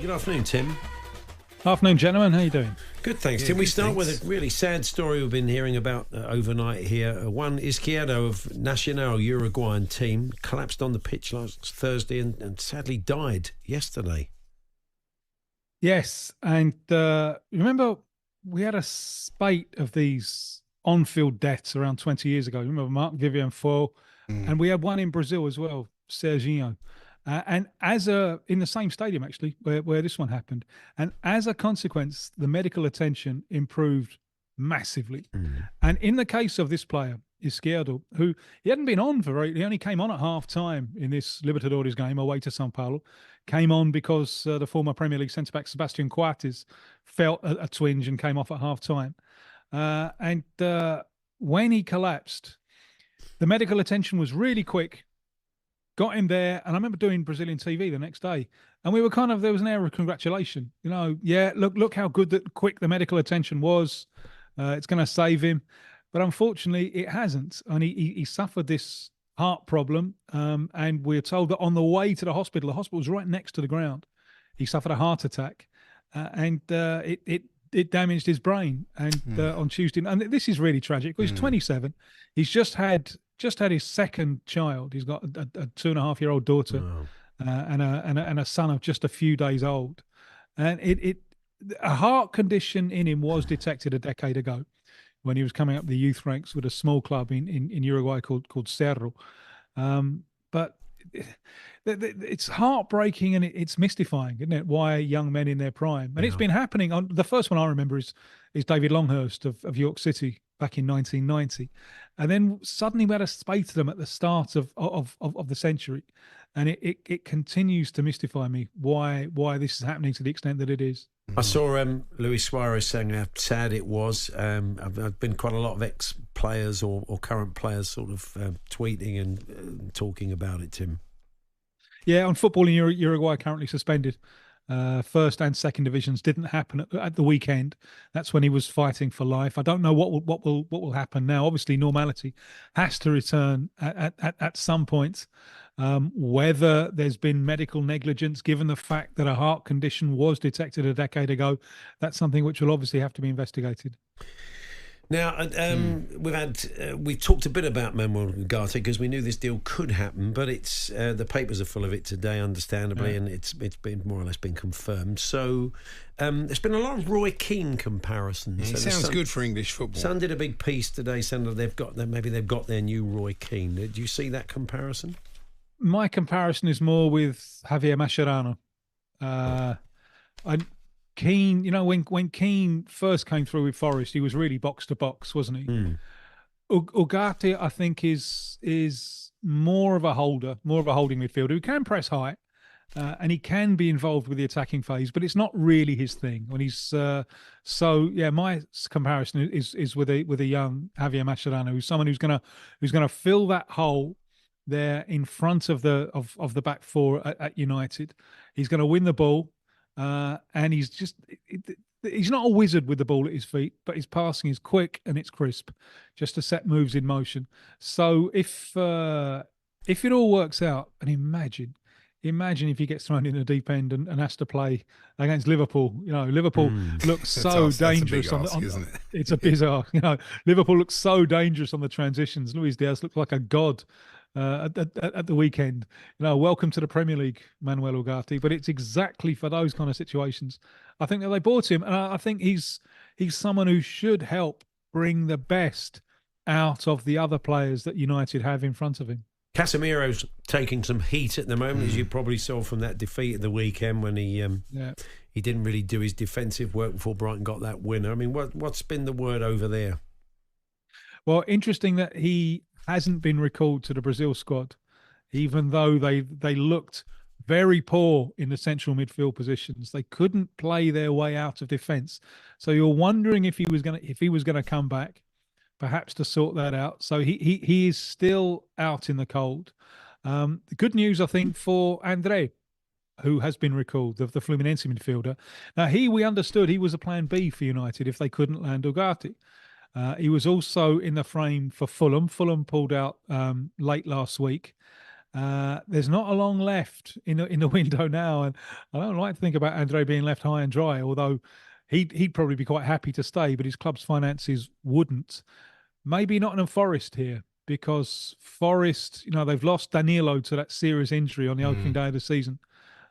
Good afternoon, Tim. Afternoon, gentlemen. How you doing? Good, thanks, Tim. We start with a really sad story we've been hearing about overnight here. Juan Izquierdo of Nacional, Uruguayan team, collapsed on the pitch last Thursday and sadly died yesterday. Yes, and remember we had a spate of these on-field deaths around 20 years ago. Remember Mark Vivian Foe, and we had one in Brazil as well, Serginho. And in the same stadium actually where this one happened, and as a consequence, the medical attention improved massively. And in the case of this player, Izquierdo, who he hadn't been on he only came on at half time in this Libertadores game away to Sao Paulo, came on because the former Premier League centre back Sebastian Coates felt a twinge and came off at half time. And when he collapsed, the medical attention was really quick. Got him there, and I remember doing Brazilian TV the next day, and we were there was an air of congratulation. Look how quick the medical attention was. It's going to save him, but unfortunately, it hasn't. And he suffered this heart problem, and we're told that on the way to the hospital was right next to the ground. He suffered a heart attack, and it damaged his brain. And on Tuesday, and this is really tragic. He's 27. He's just had his second child. He's got a 2.5-year-old daughter, and a son of just a few days old. And a heart condition in him was detected a decade ago when he was coming up the youth ranks with a small club in Uruguay called Cerro. But it's heartbreaking and it's mystifying, isn't it? Why young men in their prime? And it's been happening. The first one I remember is David Longhurst of York City back in 1990. And then suddenly we had a spate of them at the start of the century. And it continues to mystify me why this is happening to the extent that it is. I saw Luis Suarez saying how sad it was. I've been quite a lot of ex-players or current players sort of tweeting and talking about it, Tim. Yeah, on football in Uruguay currently suspended. First and second divisions didn't happen at the weekend. That's when he was fighting for life. I don't know what will happen now. Obviously, normality has to return at some point. Whether there's been medical negligence, given the fact that a heart condition was detected a decade ago, that's something which will obviously have to be investigated. Now, we've talked a bit about Manuel Ugarte because we knew this deal could happen, but it's the papers are full of it today, understandably, and it's been more or less been confirmed. So there's been a lot of Roy Keane comparisons. It sounds good for English football. Sun did a big piece today saying that maybe they've got their new Roy Keane. Did you see that comparison? My comparison is more with Javier Mascherano. Keane, when Keane first came through with Forest, he was really box to box, wasn't he? Ugarte, I think, is more of a holding midfielder who can press high, and he can be involved with the attacking phase, but it's not really his thing. When he's my comparison is with a young Javier Mascherano, who's someone who's gonna fill that hole there in front of the back four at United. He's going to win the ball. And he's not a wizard with the ball at his feet, but his passing is quick and it's crisp, just to set moves in motion. So if it all works out, and imagine if he gets thrown in the deep end and has to play against Liverpool. Liverpool looks so dangerous isn't it? It's a bizarre. Liverpool looks so dangerous on the transitions. Luis Diaz looked like a god at the weekend. Welcome to the Premier League, Manuel Ugarte. But it's exactly for those kind of situations. I think that they bought him, and I think he's someone who should help bring the best out of the other players that United have in front of him. Casemiro's taking some heat at the moment, as you probably saw from that defeat at the weekend when he didn't really do his defensive work before Brighton got that winner. I mean, what's been the word over there? Well, interesting that he hasn't been recalled to the Brazil squad, even though they looked very poor in the central midfield positions. They couldn't play their way out of defence. So you're wondering if he was gonna come back, perhaps to sort that out. So he is still out in the cold. The good news, I think, for André, who has been recalled, the Fluminense midfielder. Now, we understood he was a plan B for United if they couldn't land Ugarte. He was also in the frame for Fulham. Fulham pulled out late last week. There's not a long left in the window now, and I don't like to think about Andre being left high and dry. Although he'd probably be quite happy to stay, but his club's finances wouldn't. Maybe Nottingham Forest here, because Forest, they've lost Danilo to that serious injury on the opening day of the season.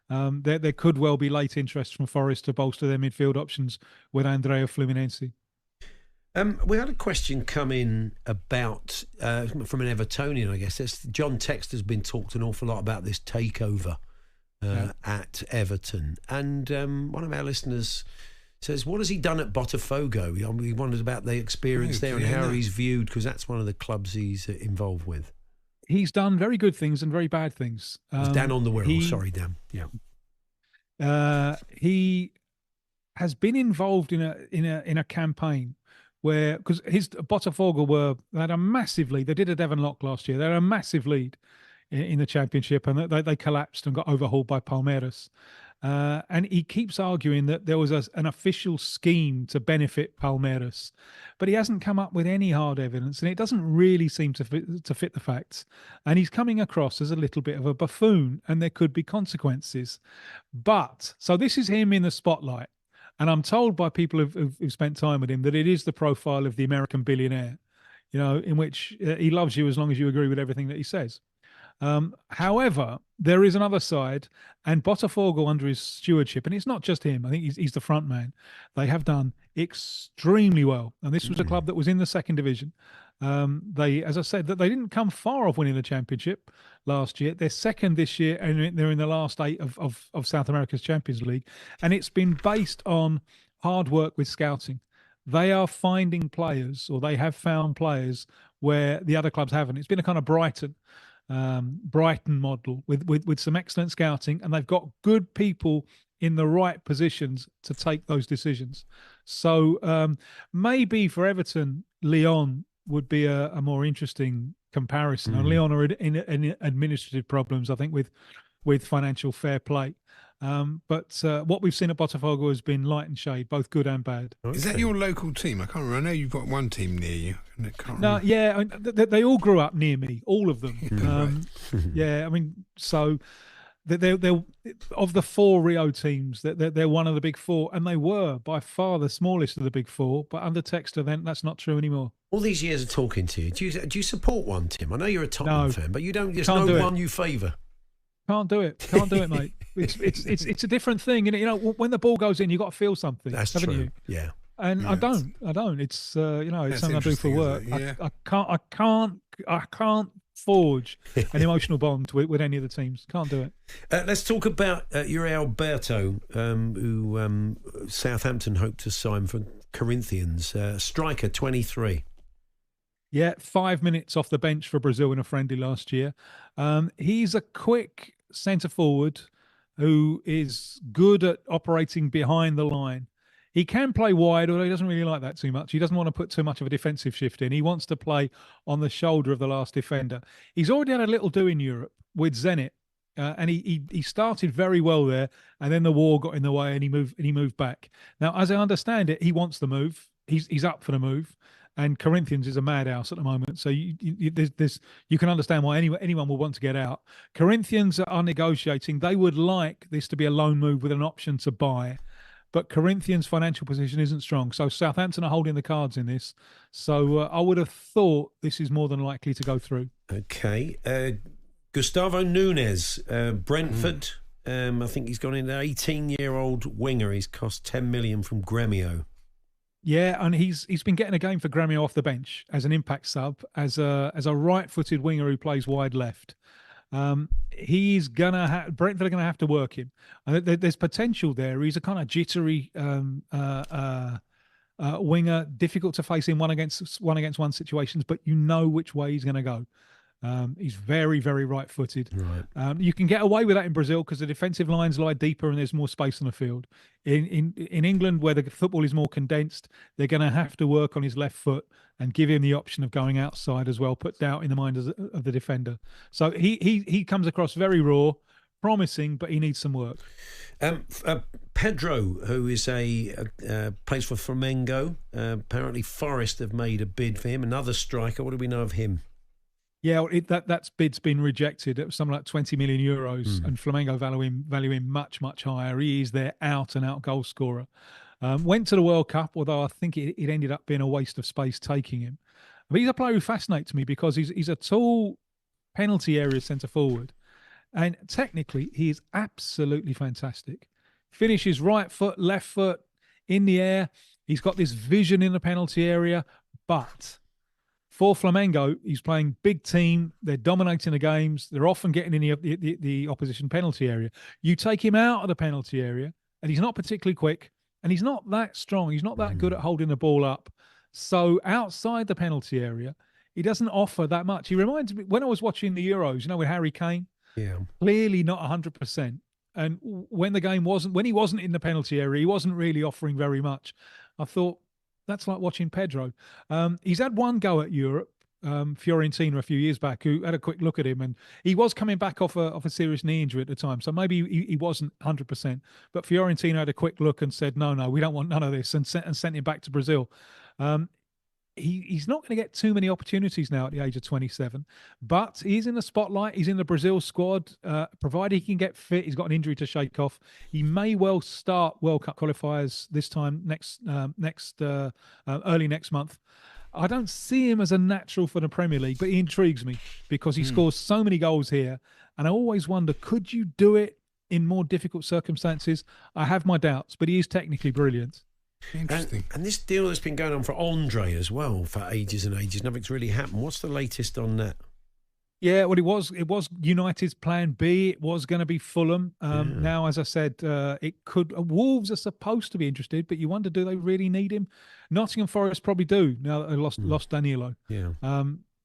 There could well be late interest from Forest to bolster their midfield options with Andrea Fluminense. We had a question come in about from an Evertonian, I guess. John Textor has been talked an awful lot about this takeover at Everton, and one of our listeners says, "What has he done at Botafogo?" He wondered about the experience there and how he's viewed, because that's one of the clubs he's involved with. He's done very good things and very bad things. Dan on the Wirral. Sorry, Dan. Yeah. He has been involved in a campaign where, because his Botafogo they had a massive lead. They did a Devon Lock last year. They had a massive lead in the championship, and they collapsed and got overhauled by Palmeiras. And he keeps arguing that there was an official scheme to benefit Palmeiras, but he hasn't come up with any hard evidence, and it doesn't really seem to fit the facts. And he's coming across as a little bit of a buffoon, and there could be consequences. So this is him in the spotlight, and I'm told by people who've spent time with him that it is the profile of the American billionaire, in which he loves you as long as you agree with everything that he says. However, there is another side, and Botafogo under his stewardship, and it's not just him, I think he's the front man. They have done extremely well, and this was a club that was in the second division. They, as I said, that they didn't come far off winning the championship last year. They're second this year, and they're in the last 8 of South America's Champions League, and it's been based on hard work with scouting. They are finding players, or they have found players where the other clubs haven't. It's been a kind of Brighton model with some excellent scouting, and they've got good people in the right positions to take those decisions. So maybe for Everton, Lyon would be a more interesting comparison. And Lyon are in administrative problems, I think, with financial fair play. But what we've seen at Botafogo has been light and shade, both good and bad. Is that your local team? I can't remember. I know you've got one team near you. They all grew up near me, all of them. So they're of the 4 Rio teams, they're one of the big 4, and they were by far the smallest of the big 4. But under Textor, then that's not true anymore. All these years of talking to you, do you support one, Tim? I know you're a Tottenham fan, but you don't. There's no one you favour. Can't do it, mate. It's a different thing, when the ball goes in, you got to feel something. That's haven't true. You? Yeah. And I don't. It's it's something I do for work. Yeah. I can't forge an emotional bond with any of the teams. Can't do it. Let's talk about Alberto, who Southampton hope to sign for Corinthians. Striker, 23. Yeah, 5 minutes off the bench for Brazil in a friendly last year. He's a quick centre forward who is good at operating behind the line. He can play wide, although he doesn't really like that too much. He doesn't want to put too much of a defensive shift in. He wants to play on the shoulder of the last defender. He's already had a little do in Europe with Zenit, and he started very well there, and then the war got in the way, and he moved back. Now, as I understand it, he wants the move. He's up for the move. And Corinthians is a madhouse at the moment, so you can understand why anyone will want to get out. Corinthians are negotiating. They would like this to be a loan move with an option to buy, but Corinthians' financial position isn't strong. So Southampton are holding the cards in this. So I would have thought this is more than likely to go through. Okay. Gustavo Nunes, Brentford. I think he's gone in an 18-year-old winger. He's cost 10 million from Gremio. Yeah, and he's been getting a game for Gremio off the bench as an impact sub, as a right-footed winger who plays wide left. Brentford are gonna have to work him. There's potential there. He's a kind of jittery winger, difficult to face in one against one situations, but you know which way he's going to go. He's very, very right-footed. Right. You can get away with that in Brazil because the defensive lines lie deeper and there's more space on the field. In England, where the football is more condensed, they're going to have to work on his left foot and give him the option of going outside as well, put doubt in the mind of the defender. So he comes across very raw, promising, but he needs some work. Pedro, who is plays for Flamengo, apparently Forest have made a bid for him. Another striker. What do we know of him? Yeah, that bid's been rejected. It was something like 20 million euros, and Flamengo value him much, much higher. He is their out-and-out goal scorer. Went to the World Cup, although I think it ended up being a waste of space taking him. But he's a player who fascinates me because he's a tall penalty area centre forward, and technically he is absolutely fantastic. Finishes right foot, left foot, in the air. He's got this vision in the penalty area, but for Flamengo, he's playing big team. They're dominating the games. They're often getting in the opposition penalty area. You take him out of the penalty area, and he's not particularly quick, and he's not that strong. He's not that good at holding the ball up. So outside the penalty area, he doesn't offer that much. He reminds me, when I was watching the Euros, with Harry Kane, clearly not 100%. And when he wasn't in the penalty area, he wasn't really offering very much. I thought, that's like watching Pedro. He's had one go at Europe, Fiorentina a few years back, who had a quick look at him, and he was coming back off a serious knee injury at the time, so maybe he wasn't 100%. But Fiorentina had a quick look and said, no, we don't want none of this, and sent him back to Brazil. He's not going to get too many opportunities now at the age of 27, but he's in the spotlight. He's in the Brazil squad, provided he can get fit. He's got an injury to shake off. He may well start World Cup qualifiers this time early next month. I don't see him as a natural for the Premier League, but he intrigues me because he scores so many goals here. And I always wonder, could you do it in more difficult circumstances? I have my doubts, but he is technically brilliant. Interesting. And this deal that's been going on for Andre as well for ages and ages, nothing's really happened. What's the latest on that? Yeah, well, it was United's plan B. It was going to be Fulham. Now, as I said, it could. Wolves are supposed to be interested, but you wonder, do they really need him? Nottingham Forest probably do. Now that they lost Danilo. Yeah.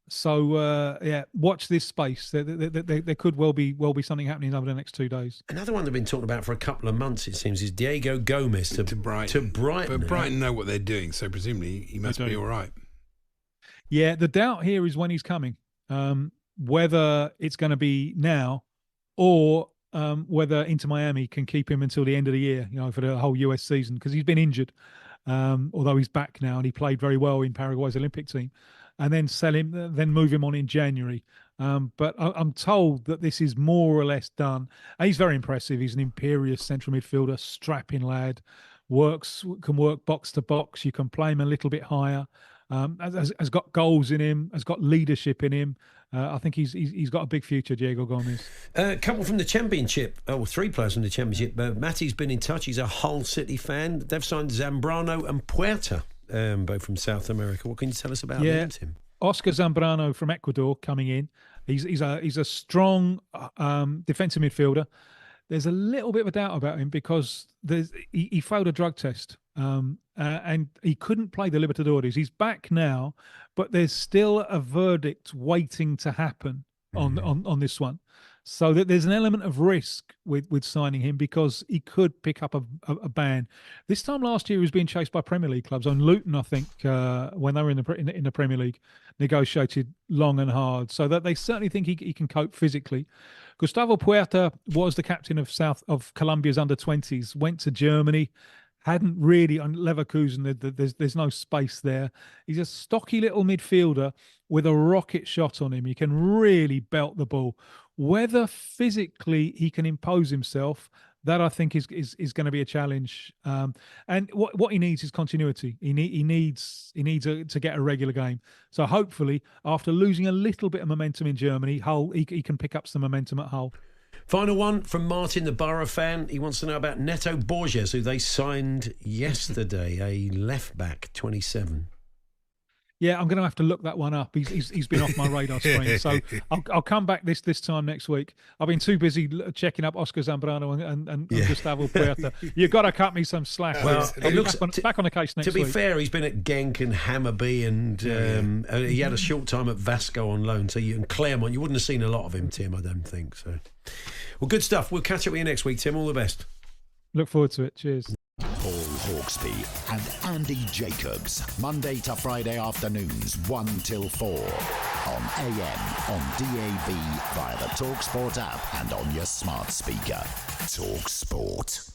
So watch this space. There could well be something happening over the next 2 days. Another one they've been talking about for a couple of months, it seems, is Diego Gomez to Brighton. But Brighton know what they're doing, so presumably he must be all right. Yeah, the doubt here is when he's coming. Whether it's going to be now or whether Inter Miami can keep him until the end of the year, for the whole US season, because he's been injured, although he's back now and he played very well in Paraguay's Olympic team, and then sell him, then move him on in January. But I'm told that this is more or less done. And he's very impressive. He's an imperious central midfielder, strapping lad, can work box to box. You can play him a little bit higher. Has got goals in him, has got leadership in him. I think he's got a big future, Diego Gomez. A couple from the Championship, 3 players from the Championship. Matty's been in touch. He's a Hull City fan. They've signed Zambrano and Puerta, both from South America. What can you tell us about them, Tim? Oscar Zambrano from Ecuador coming in. He's a strong defensive midfielder. There's a little bit of a doubt about him because he failed a drug test. And he couldn't play the Libertadores. He's back now, but there's still a verdict waiting to happen on this one. So that there's an element of risk with signing him because he could pick up a ban. This time last year, he was being chased by Premier League clubs. On Luton, I think, when they were in the Premier League, negotiated long and hard. So that they certainly think he can cope physically. Gustavo Puerta was the captain of Colombia's under-20s, went to Germany. Hadn't really on Leverkusen. There's no space there. He's a stocky little midfielder with a rocket shot on him. He can really belt the ball. Whether physically he can impose himself, that I think is going to be a challenge. And what he needs is continuity. He needs to get a regular game. So hopefully, after losing a little bit of momentum in Germany, Hull he can pick up some momentum at Hull. Final one from Martin, the Borough fan. He wants to know about Neto Borges, who they signed yesterday, a left-back, 27. Yeah, I'm going to have to look that one up. He's been off my radar screen, so I'll come back this time next week. I've been too busy checking up Oscar Zambrano and Gustavo Puerta. You've got to cut me some slack. Well, I'll be back on the case next week. To be fair, he's been at Genk and Hammarby, and he had a short time at Vasco on loan. So and Claremont, you wouldn't have seen a lot of him, Tim, I don't think. So, well, good stuff. We'll catch up with you next week, Tim. All the best. Look forward to it. Cheers. Paul Hawksby and Andy Jacobs, Monday to Friday afternoons 1 till 4 on AM, on DAB, via the talkSPORT app and on your smart speaker. talkSPORT.